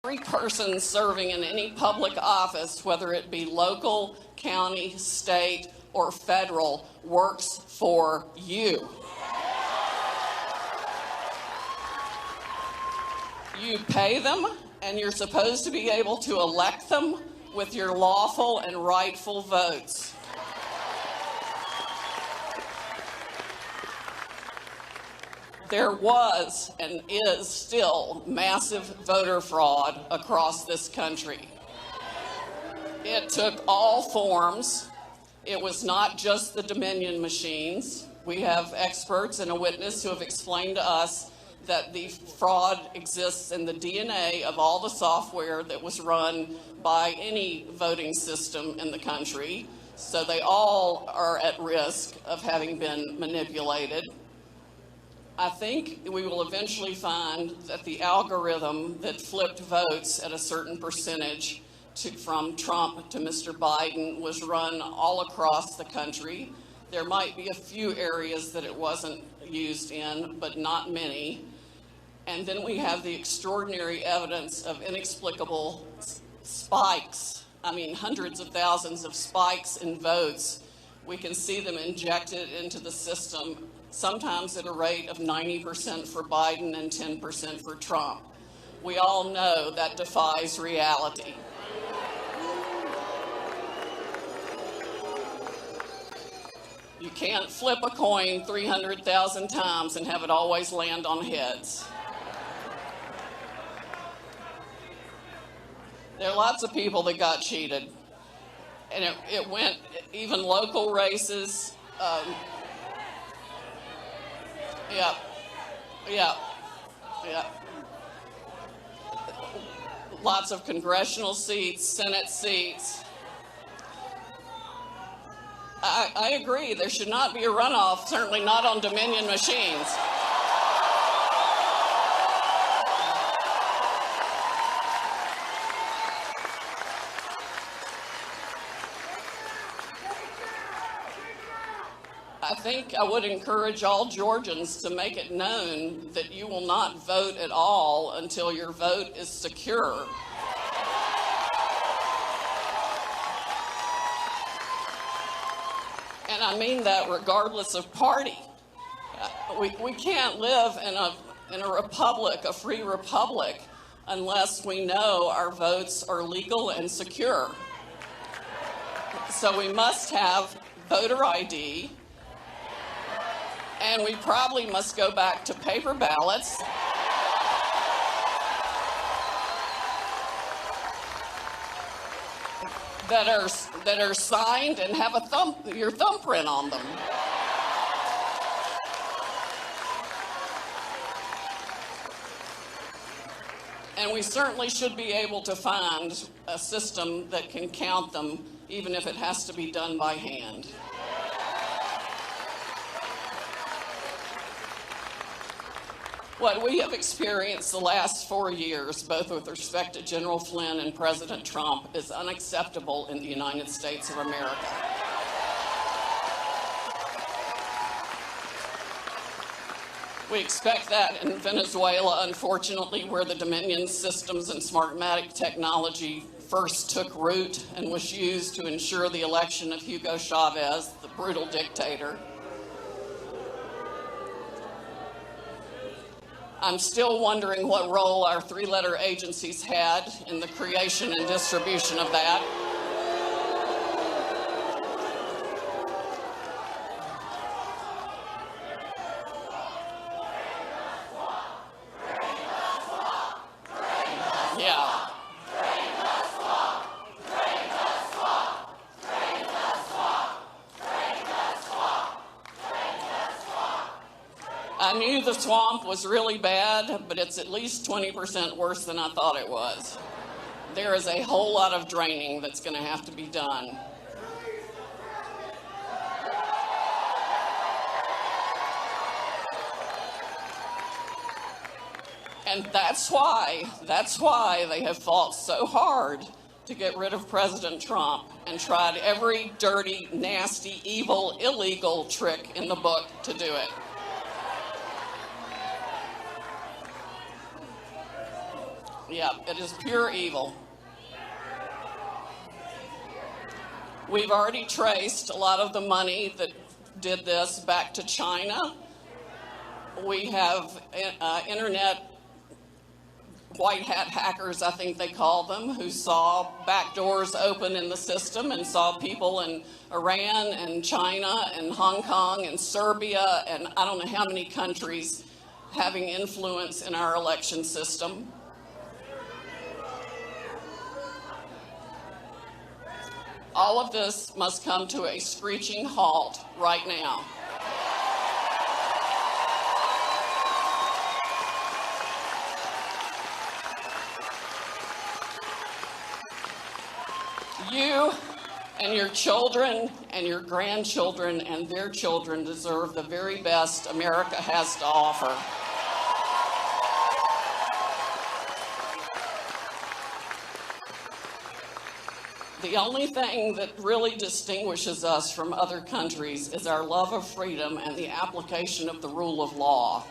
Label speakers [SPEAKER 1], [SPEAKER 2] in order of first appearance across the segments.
[SPEAKER 1] Every person serving in any public office, whether it be local, county, state, or federal, works for you. You pay them, and you're supposed to be able to elect them with your lawful and rightful votes. There was and is still massive voter fraud across this country. It took all forms. It was not just the Dominion machines. We have experts and a witness who have explained to us that the fraud exists in the DNA of all the software that was run by any voting system in the country. So they all are at risk of having been manipulated. I think we will eventually find that the algorithm that flipped votes at a certain percentage from Trump to Mr. Biden was run all across the country. There might be a few areas that it wasn't used in, but not many. And then we have the extraordinary evidence of inexplicable spikes. I mean, hundreds of thousands of spikes in votes. We can see them injected into the system, sometimes at a rate of 90% for Biden and 10% for Trump. We all know that defies reality. You can't flip a coin 300,000 times and have it always land on heads. There are lots of people that got cheated. And it went even local races. Yeah. Lots of congressional seats, Senate seats. I agree, there should not be a runoff, certainly not on Dominion machines. I think I would encourage all Georgians to make it known that you will not vote at all until your vote is secure. And I mean that regardless of party. We can't live in a republic, a free republic, unless we know our votes are legal and secure. So we must have voter ID. And we probably must go back to paper ballots. That are signed and have your thumbprint on them. And we certainly should be able to find a system that can count them, even if it has to be done by hand. What we have experienced the last 4 years, both with respect to General Flynn and President Trump, is unacceptable in the United States of America. We expect that in Venezuela, unfortunately, where the Dominion systems and Smartmatic technology first took root and was used to ensure the election of Hugo Chavez, the brutal dictator. I'm still wondering what role our three-letter agencies had in the creation and distribution of that. Yeah. I knew the swamp was really bad, but it's at least 20% worse than I thought it was. There is a whole lot of draining that's going to have to be done. And that's why they have fought so hard to get rid of President Trump and tried every dirty, nasty, evil, illegal trick in the book to do it. Yeah, it is pure evil. We've already traced a lot of the money that did this back to China. We have internet white hat hackers, I think they call them, who saw back doors open in the system and saw people in Iran and China and Hong Kong and Serbia and I don't know how many countries having influence in our election system. All of this must come to a screeching halt right now. You and your children and your grandchildren and their children deserve the very best America has to offer. The only thing that really distinguishes us from other countries is our love of freedom and the application of the rule of law.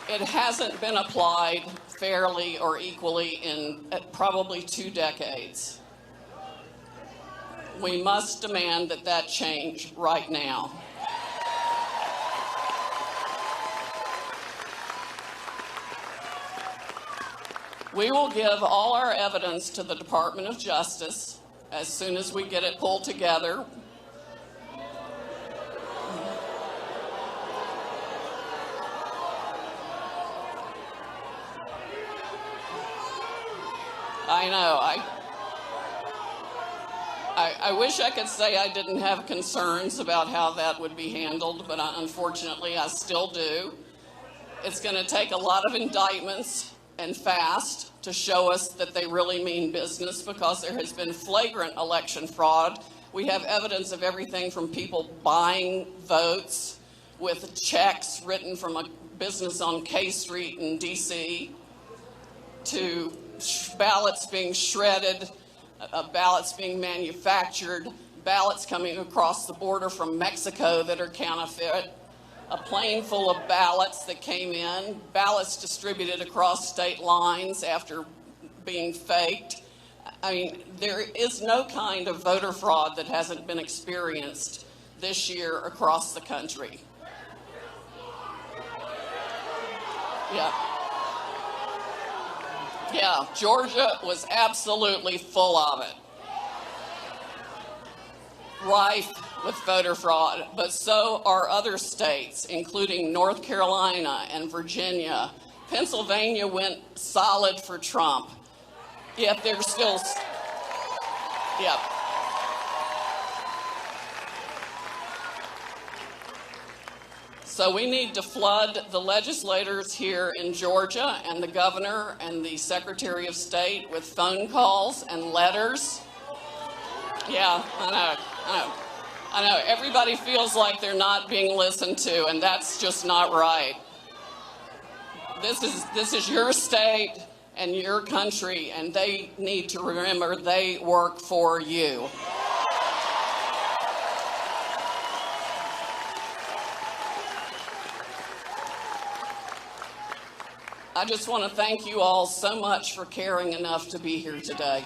[SPEAKER 1] It hasn't been applied fairly or equally in probably 2 decades. We must demand that that change right now. We will give all our evidence to the Department of Justice as soon as we get it pulled together. I know. I wish I could say I didn't have concerns about how that would be handled, but unfortunately I still do. It's going to take a lot of indictments and fast to show us that they really mean business, because there has been flagrant election fraud. We have evidence of everything from people buying votes with checks written from a business on K Street in D.C. to ballots being shredded, ballots being manufactured, ballots coming across the border from Mexico that are counterfeit, a plane full of ballots that came in, ballots distributed across state lines after being faked. I mean, there is no kind of voter fraud that hasn't been experienced this year across the country. Yeah, Georgia was absolutely full of it. Rife with voter fraud, but so are other states, including North Carolina and Virginia. Pennsylvania went solid for Trump, yet they're still, yeah. So we need to flood the legislators here in Georgia and the governor and the Secretary of State with phone calls and letters. Yeah, I know. Everybody feels like they're not being listened to, and that's just not right. This is your state and your country, and they need to remember they work for you. I just want to thank you all so much for caring enough to be here today.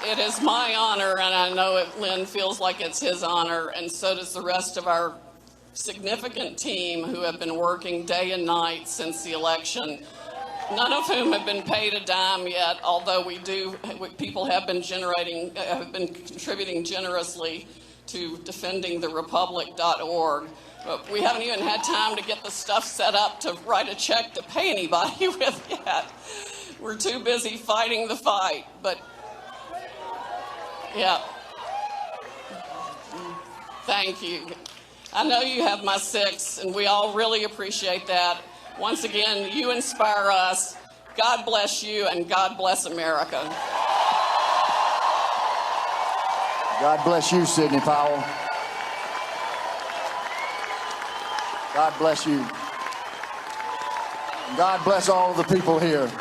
[SPEAKER 1] It is my honor, and I know Lin feels like it's his honor, and so does the rest of our significant team who have been working day and night since the election, none of whom have been paid a dime yet, although people have been contributing generously to defendingtherepublic.org. But we haven't even had time to get the stuff set up to write a check to pay anybody with yet. We're too busy fighting the fight, but yeah. Thank you. I know you have my 6, and we all really appreciate that. Once again, you inspire us. God bless you, and God bless America.
[SPEAKER 2] God bless you, Sidney Powell. God bless you. God bless all the people here.